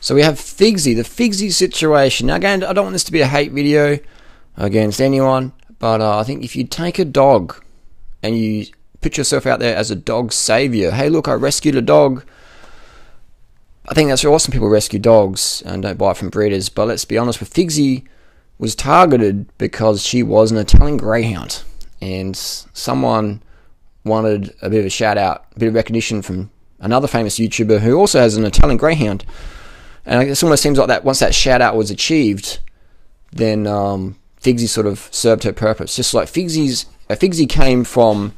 So we have Figsy, the Figsy situation. Now again, I don't want this to be a hate video against anyone, but I think if you take a dog and you put yourself out there as a dog savior, hey look, I rescued a dog. I think that's awesome. People rescue dogs and don't buy it from breeders, but let's be honest, with Figsy was targeted because she was an Italian greyhound, and someone wanted a bit of a shout out, a bit of recognition from another famous YouTuber who also has an Italian greyhound. And it almost seems like that once that shout out was achieved, then Figsy sort of served her purpose. Just like Figsy came from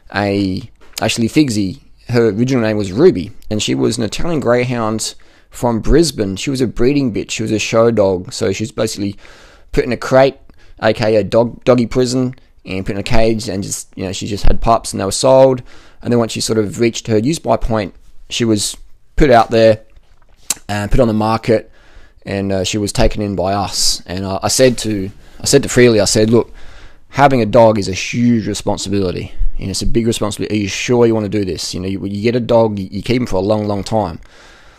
actually Figsy, her original name was Ruby, and she was an Italian greyhound from Brisbane. She was a breeding bitch. She was a show dog. So she was basically put in a crate, aka a doggy prison, and put in a cage, and just, you know, she just had pups and they were sold. And then once she sort of reached her use by point, she was put out there and put on the market, and she was taken in by us. And I said to Freely, I said, look, having a dog is a huge responsibility. You know, it's a big responsibility. Are you sure you want to do this? You know, you get a dog, you keep him for a long, long time.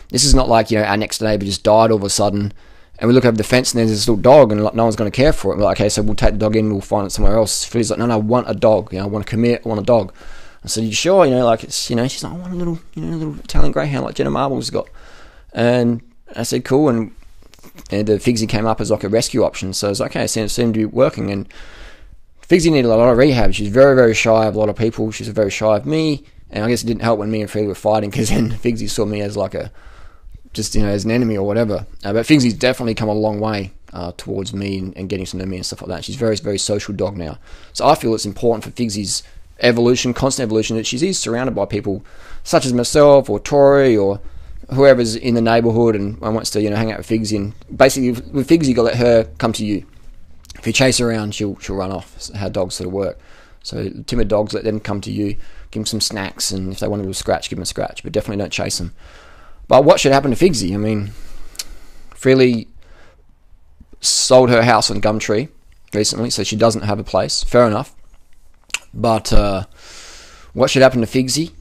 This is not like, you know, our next neighbour just died all of a sudden, and we look over the fence and there's this little dog and no one's going to care for it. We're like, okay, so we'll take the dog in, we'll find it somewhere else. Freely's like, no, I want a dog. You know, I want to commit, I want a dog. I said, you sure? You know, like, it's, you know, she's like, I want a little, you know, a little Italian greyhound like Jenna Marbles got. And I said, cool. And the Figsy came up as like a rescue option. So I was like, okay, it seemed to be working. And Figsy needed a lot of rehab. She's very, very shy of a lot of people. She's very shy of me. And I guess it didn't help when me and Freely were fighting, because then Figsy saw me as like just, you know, as an enemy or whatever. But Figsy's definitely come a long way towards me and getting to know me and stuff like that. She's a very, very social dog now. So I feel it's important for Figsy's evolution, constant evolution, that she's surrounded by people such as myself or Tori or whoever's in the neighbourhood and wants to, you know, hang out with Figsy. And basically with Figsy, you got to let her come to you. If you chase her around, she'll run off. That's how dogs sort of work. So timid dogs, let them come to you, give them some snacks, and if they want a little scratch, give them a scratch, but definitely don't chase them. But what should happen to Figsy? I mean, Freely sold her house on Gumtree recently, so she doesn't have a place. Fair enough. But what should happen to Figsy?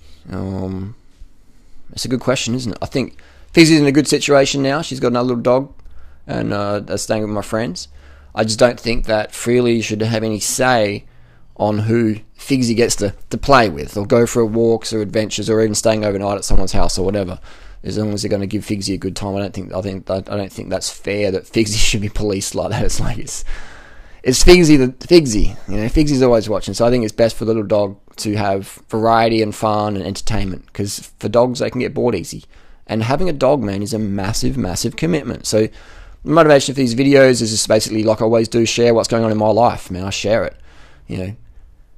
It's a good question, isn't it? I think Figsy's in a good situation now. She's got another little dog, and they're staying with my friends. I just don't think that Freely should have any say on who Figsy gets to play with, or go for walks or adventures, or even staying overnight at someone's house or whatever. As long as they're going to give Figsy a good time, I don't think that's fair that Figsy should be policed like that. It's like it's Figsy, you know. Figsy's always watching, so I think it's best for the little dog to have variety and fun and entertainment, because for dogs, they can get bored easy. And having a dog, man, is a massive, massive commitment. So the motivation for these videos is just basically, like I always do, share what's going on in my life, man. I share it, you know.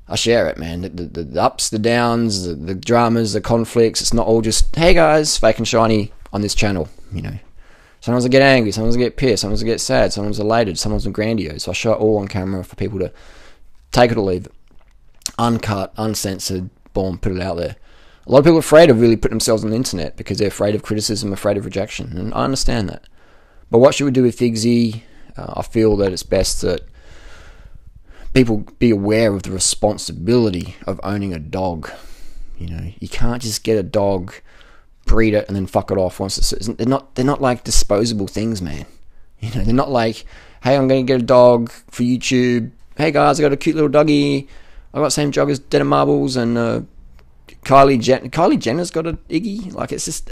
I share it, man. The ups, the downs, the dramas, the conflicts. It's not all just, hey guys, fake and shiny on this channel, you know. Sometimes I get angry, sometimes I get pissed, sometimes I get sad, sometimes elated, sometimes I'm grandiose. So I show it all on camera for people to take it or leave it. Uncut, uncensored, boom, put it out there. A lot of people are afraid of really putting themselves on the internet because they're afraid of criticism, afraid of rejection, and I understand that. But what should we do with Figsy? I feel that it's best that people be aware of the responsibility of owning a dog. You know, you can't just get a dog, breed it, and then fuck it off once it's... They're not like disposable things, man. You know, they're not like, hey, I'm going to get a dog for YouTube. Hey guys, I got a cute little doggy. I got the same dog as Jenna Marbles, and Kylie Jenner's got an Iggy. Like, it's just...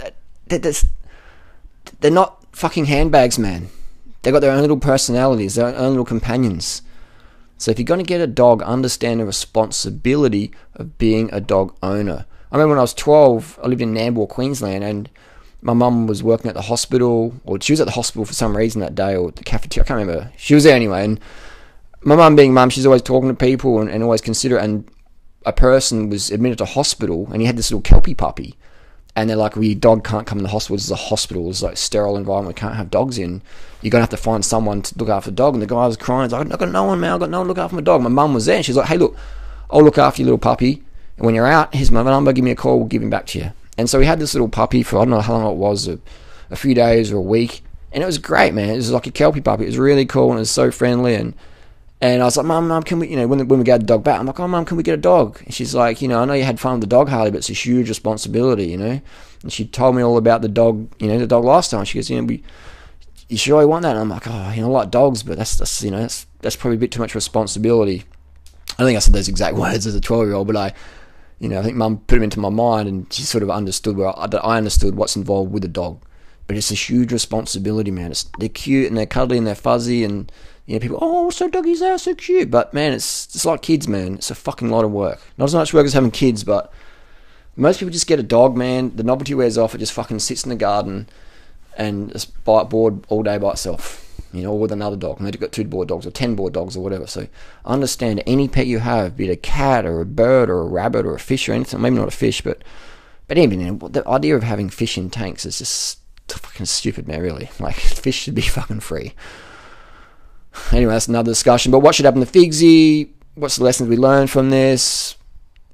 They're not fucking handbags, man. They've got their own little personalities, their own little companions. So if you're going to get a dog, understand the responsibility of being a dog owner. I remember when I was 12, I lived in Nambour, Queensland, and my mum was working at the hospital, or she was at the hospital for some reason that day, or the cafeteria, I can't remember. She was there anyway, and my mum being mum, she's always talking to people and always considerate, and a person was admitted to hospital, and he had this little Kelpie puppy, and they're like, well, your dog can't come in the hospital, this is a hospital, it's like a sterile environment, we can't have dogs in, you're going to have to find someone to look after the dog. And the guy was crying, he's like, I've got no one, man, I've got no one to look after my dog. My mum was there, and she's like, hey look, I'll look after your little puppy, and when you're out, here's my number, give me a call, we'll give him back to you. And so we had this little puppy for, I don't know how long it was, a few days or a week, and it was great, man. It was like a Kelpie puppy, it was really cool, and it was so friendly, and I was like, Mum, can we, you know, when we got the dog back, I'm like, oh, Mum, can we get a dog? And she's like, you know, I know you had fun with the dog, Harley, but it's a huge responsibility, you know. And she told me all about the dog, the dog lifestyle. She goes, you sure you want that? And I'm like, oh, I like dogs, but that's probably a bit too much responsibility. I don't think I said those exact words as a 12-year-old, but I think Mum put them into my mind, and she sort of understood that I understood what's involved with a dog. But it's a huge responsibility, man. They're cute and they're cuddly and they're fuzzy, and people, oh, so doggies are so cute. But man, it's like kids, man. It's a fucking lot of work. Not as much work as having kids, but most people just get a dog, man. The novelty wears off. It just fucking sits in the garden and just bored all day by itself. Or with another dog. And they've got 2 board dogs or 10 board dogs or whatever. So understand, any pet you have, be it a cat or a bird or a rabbit or a fish or anything, maybe not a fish, but even the idea of having fish in tanks is just fucking stupid, man, really. Like, fish should be fucking free. Anyway, that's another discussion. But what should happen to Figsy? What's the lessons we learned from this?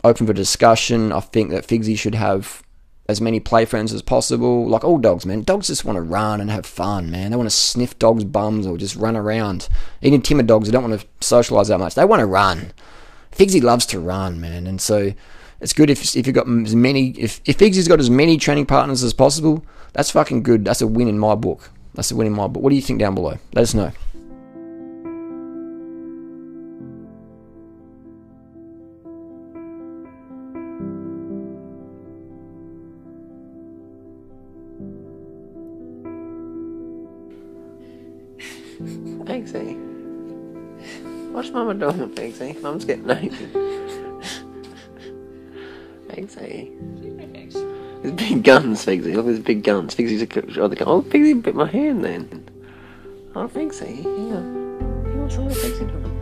Open for discussion. I think that Figsy should have as many play friends as possible. Like all dogs, man. Dogs just want to run and have fun, man. They want to sniff dogs' bums or just run around. Even timid dogs who don't want to socialise that much, they want to run. Figsy loves to run, man. And so it's good if you've got as many... If Figsy's got as many training partners as possible, that's fucking good. That's a win in my book. That's a win in my book. What do you think down below? Let us know. Figsy. What's Mama doing, Figsy? Mum's getting naked. Figsy. His big guns, Figsy. Look at his big guns. Figsy's oh, Figsy bit my hand then. Oh, Figsy. Yeah. What's all Figsy doing?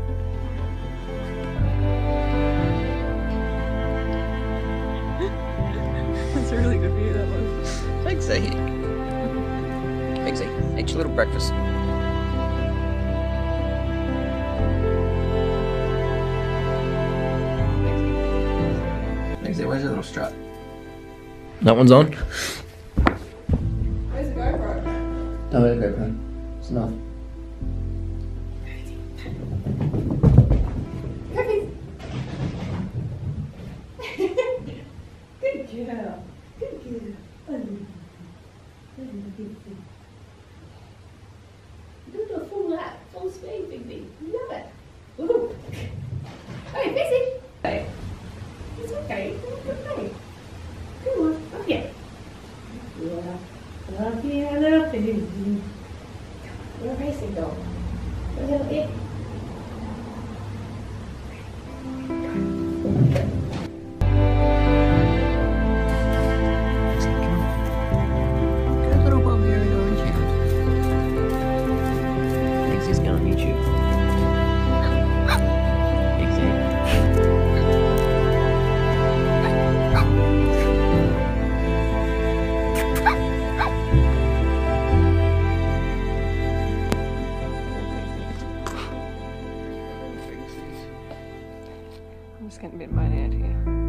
That's a really good view, that was. Figsy. Figsy, eat your little breakfast. Where's your little strap? That one's on. Where's the GoPro? No, where's the GoPro? It's enough. Good girl. Good girl. Do a full lap, full speed, Figsy. You love it. Woohoo. Hey, Figsy. Hey. It's okay. It's okay. Come on. Up here. Yeah. Up here. Up here. Where are racing go? Where's up here? Good little Bulgarian orange hound. Figsy's going on YouTube. I'm just getting a bit of mine out here.